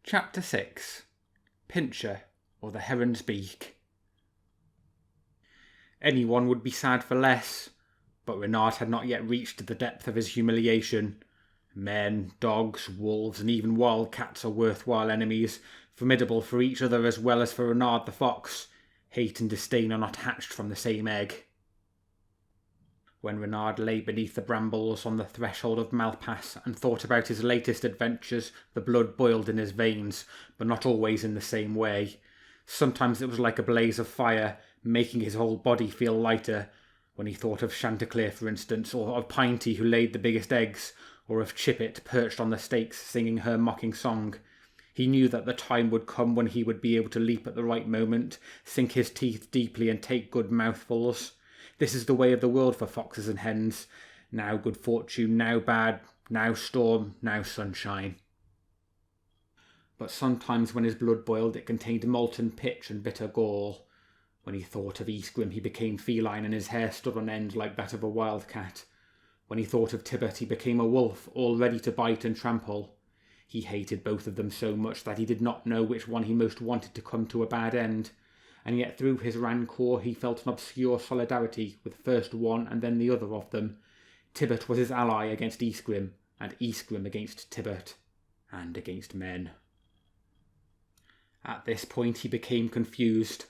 Chapter 6. Pincher, or the Heron's Beak. Anyone would be sad for less, but Reynard had not yet reached the depth of his humiliation. Men, dogs, wolves, and even wild cats are worthwhile enemies, formidable for each other as well as for Reynard the fox. Hate and disdain are not hatched from the same egg. When Reynard lay beneath the brambles on the threshold of Malpas and thought about his latest adventures, the blood boiled in his veins, but not always in the same way. Sometimes it was like a blaze of fire, making his whole body feel lighter. When he thought of Chanticleer, for instance, or of Pinety who laid the biggest eggs, or of Chippet perched on the stakes singing her mocking song. He knew that the time would come when he would be able to leap at the right moment, sink his teeth deeply and take good mouthfuls. This is the way of the world for foxes and hens. Now good fortune, now bad, now storm, now sunshine. But sometimes when his blood boiled, it contained molten pitch and bitter gall. When he thought of Ysgrim, he became feline and his hair stood on end like that of a wildcat. When he thought of Tibbet, he became a wolf, all ready to bite and trample. He hated both of them so much that he did not know which one he most wanted to come to a bad end. And yet through his rancour he felt an obscure solidarity with first one and then the other of them. Tibbet was his ally against Ysgrim, and Ysgrim against Tibbet, and against men. At this point he became confused.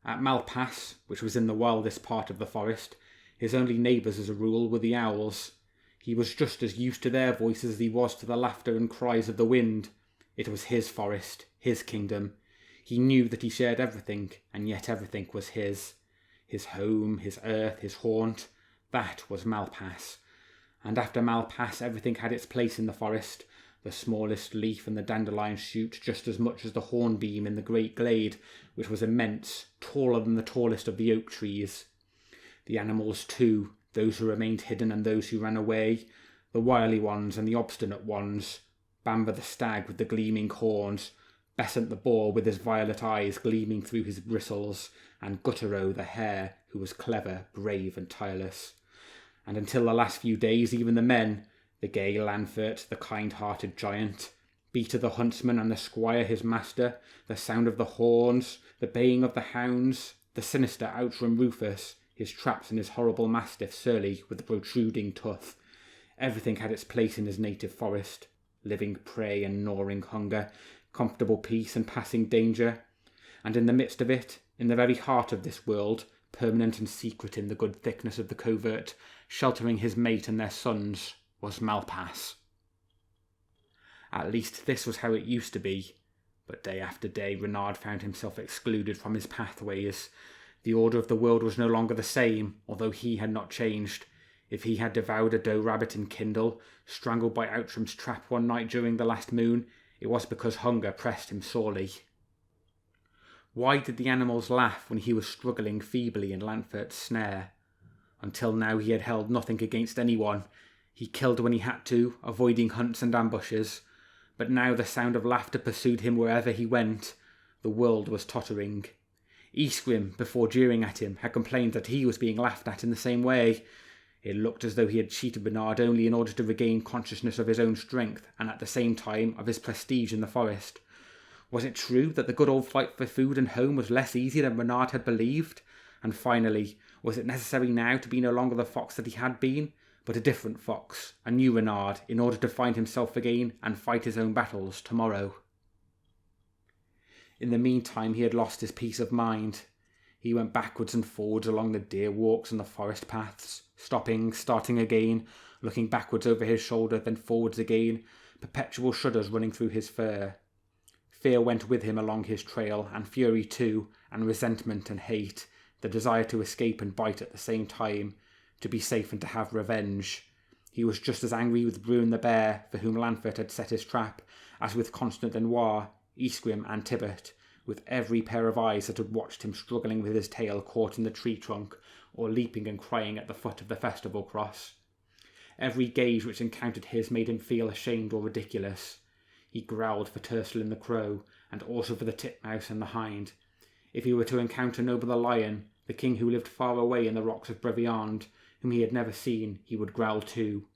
At Malpas, which was in the wildest part of the forest, his only neighbours as a rule were the owls. He was just as used to their voices as he was to the laughter and cries of the wind. It was his forest, his kingdom. He knew that he shared everything, and yet everything was his. His home, his earth, his haunt. That was Malpas. And after Malpas, everything had its place in the forest. The smallest leaf and the dandelion shoot just as much as the hornbeam in the great glade, which was immense, taller than the tallest of the oak trees. The animals too, those who remained hidden and those who ran away, the wily ones and the obstinate ones, Bamba the stag with the gleaming horns, Besant the boar with his violet eyes gleaming through his bristles, and Gutterow the hare, who was clever, brave and tireless. And until the last few days even the men, the gay Lanfert, the kind-hearted giant, Beater the huntsman and the squire his master, the sound of the horns, the baying of the hounds, the sinister Outram Rufus, his traps and his horrible mastiff Surly with the protruding tooth. Everything had its place in his native forest, living prey and gnawing hunger, comfortable peace and passing danger. And in the midst of it, in the very heart of this world, permanent and secret in the good thickness of the covert, sheltering his mate and their sons, was Malpas. At least this was how it used to be, but day after day Reynard found himself excluded from his pathways. The order of the world was no longer the same, although he had not changed. If he had devoured a doe rabbit in Kindle, strangled by Outram's trap one night during the last moon, it was because hunger pressed him sorely. Why did the animals laugh when he was struggling feebly in Lanfert's snare? Until now he had held nothing against anyone. He killed when he had to, avoiding hunts and ambushes. But now the sound of laughter pursued him wherever he went. The world was tottering. Ysgrim, before jeering at him, had complained that he was being laughed at in the same way. It looked as though he had cheated Reynard only in order to regain consciousness of his own strength and at the same time of his prestige in the forest. Was it true that the good old fight for food and home was less easy than Reynard had believed? And finally, was it necessary now to be no longer the fox that he had been, but a different fox, a new Reynard, in order to find himself again and fight his own battles tomorrow? In the meantime he had lost his peace of mind. He went backwards and forwards along the deer walks and the forest paths, stopping, starting again, looking backwards over his shoulder, then forwards again, perpetual shudders running through his fur. Fear went with him along his trail, and fury too, and resentment and hate, the desire to escape and bite at the same time, to be safe and to have revenge. He was just as angry with Bruin the bear, for whom Lanfert had set his trap, as with Constant and Noir, Ysgrim and Tibbet, with every pair of eyes that had watched him struggling with his tail caught in the tree trunk, or leaping and crying at the foot of the festival cross. Every gaze which encountered his made him feel ashamed or ridiculous. He growled for Turslin the crow, and also for the titmouse and the hind. If he were to encounter Noble the lion, the king who lived far away in the rocks of Breviand, whom he had never seen, he would growl too.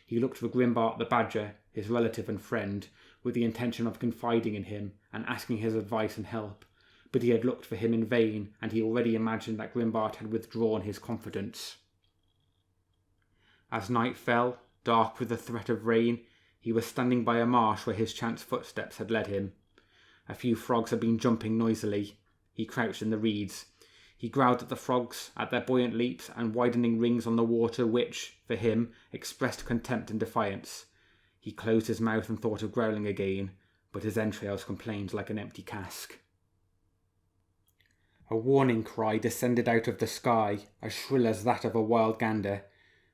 He looked for Grimbart the badger, his relative and friend, with the intention of confiding in him and asking his advice and help, but he had looked for him in vain, and he already imagined that Grimbart had withdrawn his confidence. As night fell, dark with the threat of rain, he was standing by a marsh where his chance footsteps had led him. A few frogs had been jumping noisily. He crouched in the reeds. He growled at the frogs, at their buoyant leaps and widening rings on the water which, for him, expressed contempt and defiance. He closed his mouth and thought of growling again, but his entrails complained like an empty cask. A warning cry descended out of the sky, as shrill as that of a wild gander,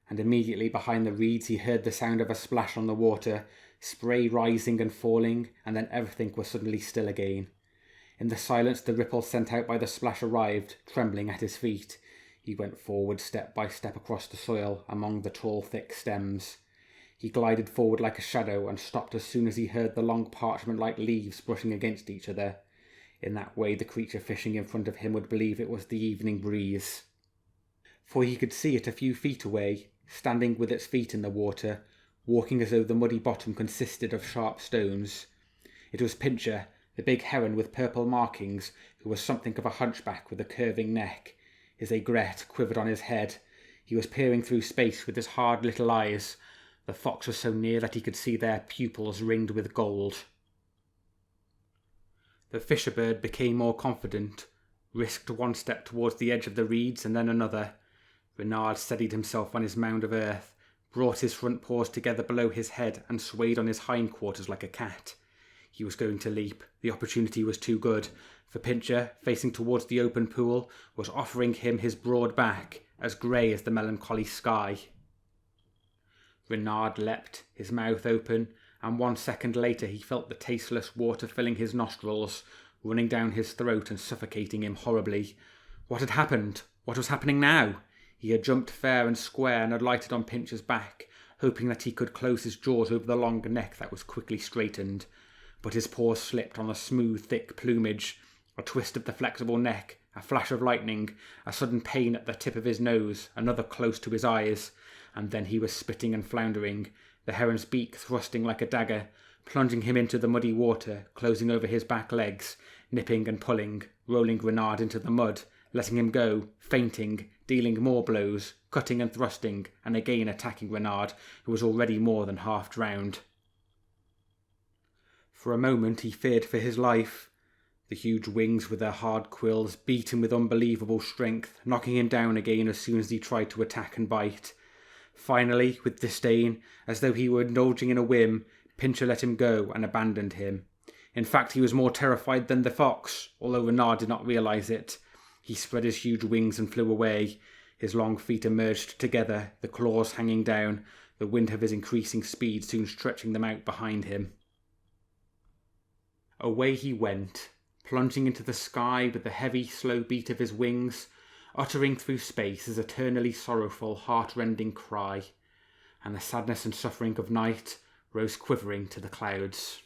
and immediately behind the reeds he heard the sound of a splash on the water, spray rising and falling, and then everything was suddenly still again. In the silence the ripple sent out by the splash arrived, trembling at his feet. He went forward step by step across the soil, among the tall thick stems. He glided forward like a shadow, and stopped as soon as he heard the long parchment-like leaves brushing against each other. In that way the creature fishing in front of him would believe it was the evening breeze. For he could see it a few feet away, standing with its feet in the water, walking as though the muddy bottom consisted of sharp stones. It was Pincher, the big heron with purple markings, who was something of a hunchback with a curving neck. His aigrette quivered on his head. He was peering through space with his hard little eyes. The fox was so near that he could see their pupils ringed with gold. The fisher-bird became more confident, risked one step towards the edge of the reeds and then another. Reynard steadied himself on his mound of earth, brought his front paws together below his head and swayed on his hindquarters like a cat. He was going to leap. The opportunity was too good, for Pincher, facing towards the open pool, was offering him his broad back, as grey as the melancholy sky. Reynard leapt, his mouth open, and 1 second later he felt the tasteless water filling his nostrils, running down his throat and suffocating him horribly. What had happened? What was happening now? He had jumped fair and square and had lighted on Pincher's back, hoping that he could close his jaws over the long neck that was quickly straightened. But his paws slipped on the smooth, thick plumage. A twist of the flexible neck, a flash of lightning, a sudden pain at the tip of his nose, another close to his eyes, and then he was spitting and floundering, the heron's beak thrusting like a dagger, plunging him into the muddy water, closing over his back legs, nipping and pulling, rolling Reynard into the mud, letting him go, feinting, dealing more blows, cutting and thrusting, and again attacking Reynard, who was already more than half drowned. For a moment he feared for his life. The huge wings with their hard quills beat him with unbelievable strength, knocking him down again as soon as he tried to attack and bite. Finally, with disdain, as though he were indulging in a whim, Pincher let him go and abandoned him. In fact, he was more terrified than the fox, although Reynard did not realise it. He spread his huge wings and flew away. His long feet emerged together, the claws hanging down, the wind of his increasing speed soon stretching them out behind him. Away he went, plunging into the sky with the heavy, slow beat of his wings, uttering through space his eternally sorrowful, heart-rending cry, and the sadness and suffering of night rose quivering to the clouds.